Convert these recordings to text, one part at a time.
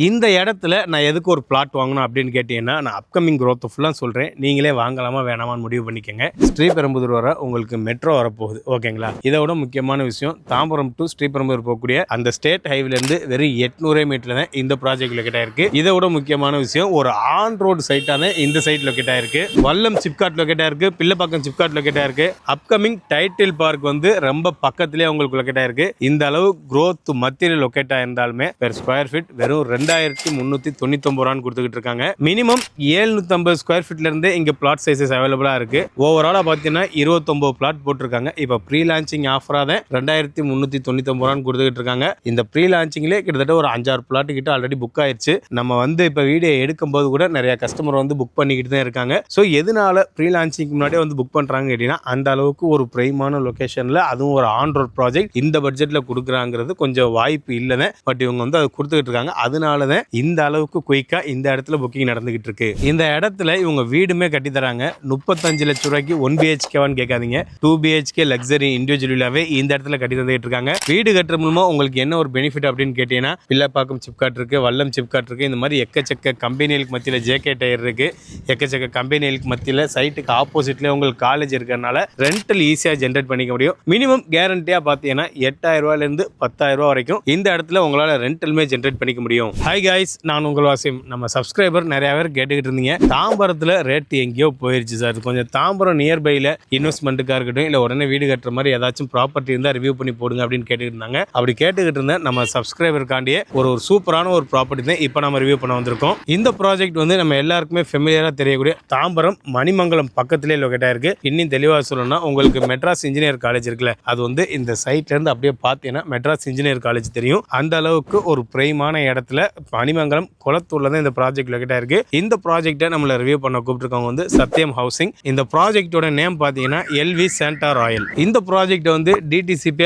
இந்த இடத்துல நான் எதுக்கு ஒரு பிளாட் வாங்கணும் அப்படின்னு கேட்டீங்கன்னா, நான் அப்கமிங் growth ஃபுல்லாக சொல்கிறேன். நீங்களே வாங்கலாமா வேணாமான்னு முடிவு பண்ணிக்கோங்க. ஸ்ரீபெரும்புதூர் வர உங்களுக்கு மெட்ரோ வரப்போகுது, ஓகேங்களா? இதை விட முக்கியமான விஷயம், தாம்பரம் டு ஸ்ரீபெரும்புதூர் போகக்கூடிய அந்த ஸ்டேட் ஹைவேலேருந்து வெறும் 800 மீட்டர் தான் இந்த ப்ராஜெக்ட் லொக்கேட் ஆயிருக்கு. இதை விட முக்கியமான விஷயம், ஒரு ஆன் ரோடு சைட்டாக தான் இந்த சைட் லொக்கேட் ஆயிருக்கு. வல்லம் சிப்காட் லொக்கேட் ஆயிருக்கு, பிள்ளைப்பாக்கம் சிப்காட் லொக்கேட் ஆயிருக்கு. அப்கமிங் டைட்டில் பார்க் வந்து ரொம்ப பக்கத்திலே உங்களுக்கு லொக்கேட் ஆயிருக்கு. இந்த அளவு growth மத்தியில் லொக்கேட் ஆயிருந்தாலுமே பெர் ஸ்கொயர் ஃபீட் வெறும் 2399 ரூபான்னு கொடுத்துக்கிட்டு இருக்காங்க. மினிமம் 750 ஸ்கொயர் ஃபீட்ல இருந்து இங்க பிளாட் சைஸஸ் அவைலபிளா இருக்கு. ஓவராலா பாத்தீங்கன்னா 29 பிளாட் போட்டிருக்காங்க. இப்ப ப்ரீ லான்ச்சிங் ஆஃபரா தான் 2399 ரூபான்னு கொடுத்துக்கிட்டு இருக்காங்க. இந்த ப்ரீ லான்ச்சிங்லேயே கிட்டத்தட்ட ஒரு 5-6 பிளாட் கிட்ட ஆல்ரெடி புக் ஆயிடுச்சு. நம்ம வந்து இப்ப வீடியோ எடுக்கும்போது கூட நிறைய கஸ்டமர் வந்து புக் பண்ணிக்கிட்டு தான் இருக்காங்க. ஸோ எதனால ப்ரீ லான்ச்சிங் முன்னாடியே வந்து புக் பண்றாங்க கேட்டீங்கன்னா, அந்த அளவுக்கு ஒரு பிரைமான லொகேஷன்ல அதுவும் ஒரு ஆன் ரோட் ப்ராஜெக்ட் இந்த பட்ஜெட்ல கொடுக்குறாங்கிறது கொஞ்சம் வாய்ப்பு இல்லைன்னு. பட் இவங்க வந்து அதை கொடுத்துக்கிட்டு இருக்காங்க. அதனால தான் இந்த அளவுக்கு குயிக்கா இந்த இடத்துல புக்கிங் நடந்துகிட்டு இருக்கு. இந்த இடத்துல இவங்க வீடுமே கட்டி தராங்க. 35 லட்சம் ரூபாய்க்கு 1 BHK-வான்னு கேட்காதீங்க, 2 BHK லக்ஸரி இண்டிவிஜுவலாவே இந்த இடத்துல கட்டி தந்துட்டு இருக்காங்க. வீடு கட்டுற மூலமா உங்களுக்கு என்ன ஒரு பெனிஃபிட் அப்படின்னு கேட்டீங்கன்னா, பிள்ளைப்பாக்கம் சிப்காட் இருக்கு, வல்லம் சிப்காட் இருக்கு. இந்த மாதிரி எக்கச்சக்க கம்பெனிகளுக்கு மத்தியில் JK டயர் இருக்கு. எக்கச்சக்க கம்பெனிகளுக்கு மத்தியில் சைட்டுக்கு ஆப்போசிட்ல உங்களுக்கு காலேஜ் இருக்கிறதுனால ரெண்டல் ஈஸியா ஜென்ரேட் பண்ணிக்க முடியும். மினிமம் கேரண்டியா பார்த்தீங்கன்னா 8000 ரூபாயிலிருந்து 10,000 ரூபாய் வரைக்கும் இந்த இடத்துல உங்களால ரெண்டலுமே ஜென்ரேட் பண்ணிக்க முடியும். ஹாய் காய்ஸ், நான் உங்கள் வாசிம். நம்ம சப்ஸ்கிரைபர் நிறைய பேர் கேட்டுக்கிட்டு இருந்தீங்க, தாம்பரத்தில் ரேட் எங்கேயோ போயிருச்சு சார், கொஞ்சம் தாம்பரம் நியர்பையில் இன்வெஸ்ட்மெண்ட்டுக்காக இருக்கட்டும் இல்லை உடனே வீடு கட்டுற மாதிரி ஏதாச்சும் ப்ராப்பர்ட்டி இருந்தால் ரிவ்யூ பண்ணி போடுங்க அப்படின்னு கேட்டுக்கிட்டு இருந்தாங்க. அப்படி கேட்டுக்கிட்டு இருந்தேன் நம்ம சப்ஸ்கிரைபருக்காண்டியே ஒரு சூப்பரான ஒரு ப்ராப்பர்ட்டி தான் இப்போ நம்ம ரிவ்யூ பண்ண வந்திருக்கோம். இந்த ப்ராஜெக்ட் வந்து நம்ம எல்லாருக்குமே ஃபெமிலியராக தெரியக்கூடிய தாம்பரம் மணிமங்கலம் பக்கத்திலே லொக்கேட் ஆயிருக்கு. இன்னும் தெளிவாக சொல்லணும்னா, உங்களுக்கு மெட்ராஸ் இன்ஜினியர் காலேஜ் இருக்குல்ல, அது வந்து இந்த சைட்ல இருந்து அப்படியே பார்த்தீங்கன்னா மெட்ராஸ் இன்ஜினியர் காலேஜ் தெரியும். அந்த அளவுக்கு ஒரு பிரைமான இடத்துல மணிமங்கலம் குளத்தூர்ல தான் இந்த ப்ராஜெக்ட் லொக்கேட் ஆயிருக்கு. இந்த ப்ராஜெக்ட்டை நம்மள ரிவ்யூ பண்ண கூப்பிட்டுருக்கவங்க வந்து சத்யம் ஹவுசிங். இந்த ப்ராஜெக்டோட நேம் பார்த்தீங்கன்னா LV சாண்டா ராயல். இந்த ப்ராஜெக்ட் வந்து DTCP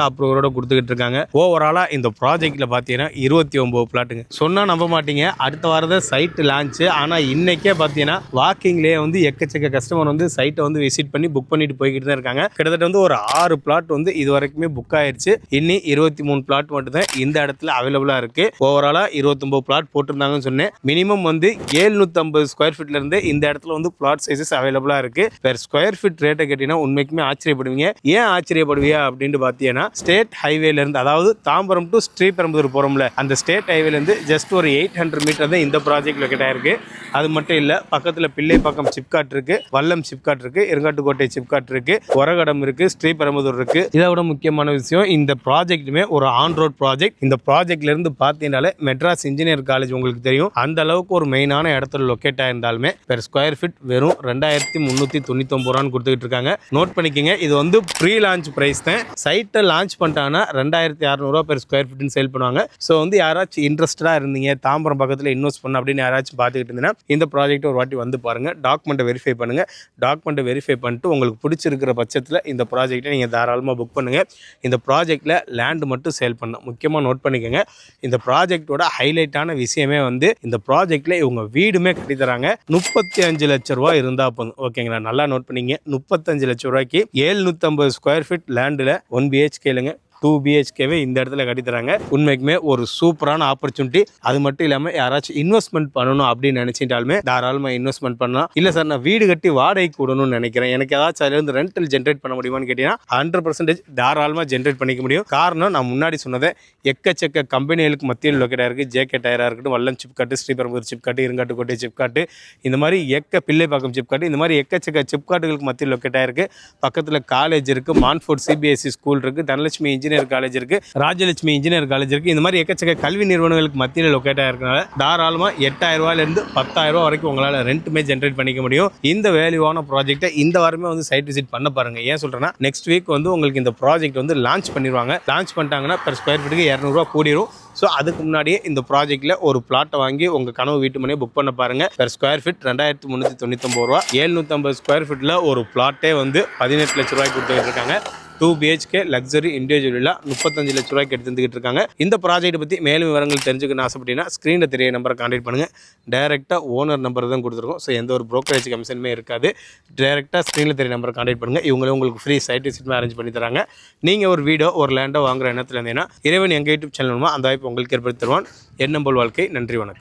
அப்ரூவரோட கொடுத்துக்கிட்டு இருக்காங்க. ஓவராலா இந்த ப்ராஜெக்ட்ல பார்த்தீங்கன்னா 29 பிளாட்டுங்க. சொன்னா நம்ப மாட்டீங்க, அடுத்த வாரம் சைட் லான்ச். ஆனா இன்னைக்கே பார்த்தீங்கன்னா வாக்கிங்லேயே வந்து எக்கச்சக்க கஸ்டமர் வந்து சைட்டை வந்து விசிட் பண்ணி புக் பண்ணிட்டு போய்கிட்டு தான் இருக்காங்க. கிட்டத்தட்ட வந்து ஒரு 6 பிளாட் வந்து இது வரைக்குமே புக் ஆயிடுச்சு. இன்னி 23 பிளாட் மட்டும் தான் இந்த இடத்துல அவைலபிளா இருக்கு. ஓவராலா 29 பிளாட் போட்டிருந்தாங்கன்னு சொன்னேன். மினிமம் வந்து 750 ஸ்கொயர் ஃபீட்ல இருந்து இந்த இடத்துல வந்து பிளாட் சைஸஸ் அவைலபிளா இருக்கு. பெர் ஸ்கொயர் ஃபீட் ரேட்டை கேட்டீங்கன்னா உண்மைக்குமே ஆச்சரியப்படுவீங்க. ஏன் ஆச்சரியப்படுவீங்க அப்படின்னு பார்த்தீங்கன்னா, ஸ்டேட் ஹைவேல இருந்து, அதாவது தாம்பரம் டு ஸ்ரீபெரும்புதூர் போறோம்ல, அந்த ஸ்டேட் ஹைவேல இருந்து ஜஸ்ட் ஒரு 800 மீட்டர் தான் இந்த ப்ராஜெக்ட் லொக்கேட் ஆயிருக்கு. அது மட்டும் இல்ல, பக்கத்துல பிள்ளைப்பாக்கம் சிப்காட் இருக்கு, வல்லம் சிப்காட் இருக்கு, இருங்காட்டுக்கோட்டை சிப்காட் இருக்கு, ஒரகடம் இருக்கு, ஸ்ரீபெரும்புதூர் இருக்கு. இதை விட முக்கியமான விஷயம், இந்த ப்ராஜெக்ட்டுமே ஒரு ஆன் ரோட் ப்ராஜெக்ட். இந்த ப்ராஜெக்ட்ல இருந்து பார்த்தீங்கன்னாலே மெட்ராஸ் இன்ஜினியர் காலேஜ் உங்களுக்கு தெரியும். அந்த அளவுக்கு ஒரு மெயினான இடத்துல லொக்கேட் ஆயிருந்தாலுமே பெர் ஸ்கொயர் ஃபீட் வெறும் 2399 ரூபான்னு கொடுத்துக்கிட்டு இருக்காங்க. நோட் பண்ணிக்கங்க, இது வந்து ப்ரீ லான்ச் பிரைஸ் தான். சைட்டை லான்ச் பண்ணிட்டாங்கன்னா 2600 ரூபா பெர் ஸ்கொயர் ஃபீட்னு சேல் பண்ணுவாங்க. ஸோ வந்து யாராச்சும் இன்ட்ரெஸ்டடா இருந்தீங்க, தாம்பரம் பக்கத்தில் இன்வெஸ்ட் பண்ண அப்படின்னு யாராச்சும் பார்த்துக்கிட்டு இருந்தீங்கன்னா, இந்த ப்ராஜெக்ட் ஒரு வாட்டி வந்து பாருங்க. டாக்குமெண்ட்டை வெரிஃபை பண்ணுங்க. டாக்குமெண்ட்டை வெரிஃபை பண்ணிட்டு உங்களுக்கு பிடிச்சிருக்கிற பட்சத்தில் இந்த ப்ராஜெக்டை நீங்கள் தாராளமாக புக் பண்ணுங்க. இந்த ப்ராஜெக்டில் லேண்ட் மட்டும் சேல் பண்ணணும். முக்கியமாக நோட் பண்ணிக்கோங்க, இந்த ப்ராஜெக்டோட ஹைலைட்டான விஷயமே வந்து இந்த ப்ராஜெக்டில் இவங்க வீடுமே கட்டி தராங்க. 35 லட்சம் ரூபா இருந்தால் போதும், ஓகேங்களா? நல்லா நோட் பண்ணிங்க, 35 லட்சம் ரூபாய்க்கு 750 ஸ்கொயர் ஃபீட் லேண்டில் 1 BHK-ங்க 2 BHK-வே இந்த இடத்துல கட்டி தராங்க. உண்மைக்குமே ஒரு சூப்பரான ஆப்பர்ச்சுனிட்டி. அது மட்டும் இல்லாமல் யாராச்சும் இன்வெஸ்ட்மெண்ட் பண்ணணும் அப்படின்னு நினைச்சிட்டாலுமே தாராளமாக இன்வெஸ்ட்மெண்ட் பண்ணலாம். இல்லை சார், நான் வீடு கட்டி வாடகைக்கு விடணும்னு நினைக்கிறேன், எனக்கு ஏதாச்சும் அதுலேருந்து ரெண்டல் ஜென்ரேட் பண்ண முடியுமான்னு கேட்டீங்கன்னா 100% தாராளமாக ஜென்ரேட் பண்ணிக்க முடியும். காரணம், நான் முன்னாடி சொன்னதை, எக்கச்சக்க கம்பெனிகளுக்கு மத்தியில் லொக்கேட் ஆயிருக்கு. JK டயராக இருக்கட்டும், வல்லம் சிப்காட்டு, ஸ்ரீபெரும்புதூர் சிப்காட்டு, இருங்காட்டுக்கோட்டை சிப்காட்டு, இந்த மாதிரி பிள்ளைப்பாக்கம் சிப்காட்டு, இந்த மாதிரி எக்கச்சக்க சிப்காட்டுகளுக்கு மத்தியில் லொக்கேட் ஆயிருக்கு. பக்கத்தில் காலேஜ் இருக்கு, மான்ஃபோர்ட் CBSE ஸ்கூல் இருக்கு, தனலட்சுமி இன்ஜினியர் காலேஜ் இருக்கு, ராஜலட்சுமி இன்ஜினியர் காலேஜ் இருக்கு. இந்த மாதிரி எக்கச்சக்க கல்வி நிறுவனங்களுக்கு மத்தியில் லொக்கேட் ஆயிருக்கனால தாராளமா 8000 ரூபாயில இருந்து 10,000 ரூபாய் வரைக்கும் உங்களால ரெண்ட்டுமே ஜென்ரேட் பண்ணிக்க முடியும். இந்த வேல்யூவான ப்ராஜெக்ட்டை இந்த வாரமே வந்து சைட் விசிட் பண்ண பாருங்க. ஏன் சொல்றேன்னா, நெக்ஸ்ட் வீக் வந்து உங்களுக்கு இந்த ப்ராஜெக்ட் வந்து லான்ச் பண்ணிடுவாங்க. லான்ச் பண்ணிட்டாங்கன்னா பெர் ஸ்கொயர் ஃபீட்டுக்கு 200 ரூபாய் கூடிரும். ஸோ அதுக்கு முன்னாடியே இந்த ப்ராஜெக்ட்டில் ஒரு பிளாட்டை வாங்கி உங்கள் கனவு வீட்டு மனையை புக் பண்ண பாருங்கள். பெர் ஸ்கொயர் ஃபீட் 2399 ரூபா. 750 ஸ்கொயர் ஃபீட்டில் ஒரு பிளாட்டே வந்து 18 லட்ச ரூபாய்க்கு கொடுத்துட்டு இருக்காங்க. 2 BHK லக்ஸரி இண்டிவிஜுவல் வில்லா 35 லட்ச ரூபாய்க்கு எடுத்து வந்துகிட்டு இருக்காங்க. இந்த ப்ராஜெக்ட் பற்றி மேலும் விவரங்கள் தெரிஞ்சுக்கணும் ஆசைப்பட்டீங்கன்னா ஸ்க்ரீனில் தெரிய நம்பரை கான்டாக்ட் பண்ணுங்கள். டைரெக்டாக ஓனர் நம்பர் தான் கொடுத்துருக்கோம். ஸோ எந்த ஒரு ப்ரோக்கரேஜ் கமிஷனுமே இருக்காது. டைரெக்டாக ஸ்க்ரீனில் தெரிய நம்பரை கான்டாக்ட் பண்ணுங்கள். இவங்களே உங்களுக்கு ஃப்ரீ சைட் விசிட்டுமே அரேஞ்ச் பண்ணி தராங்க. நீங்கள் ஒரு வீடோ ஒரு லேண்டோ வாங்குற எண்ணத்தில் இருந்தீங்கன்னா இறைவன் எங்கள் யூடியூப் சேனல் மூலமாக அந்த வாய்ப்பு உங்களுக்கு ஏற்படுத்தி தருவான். எண்ணம்போல் வாழ்க்கை. நன்றி, வணக்கம்.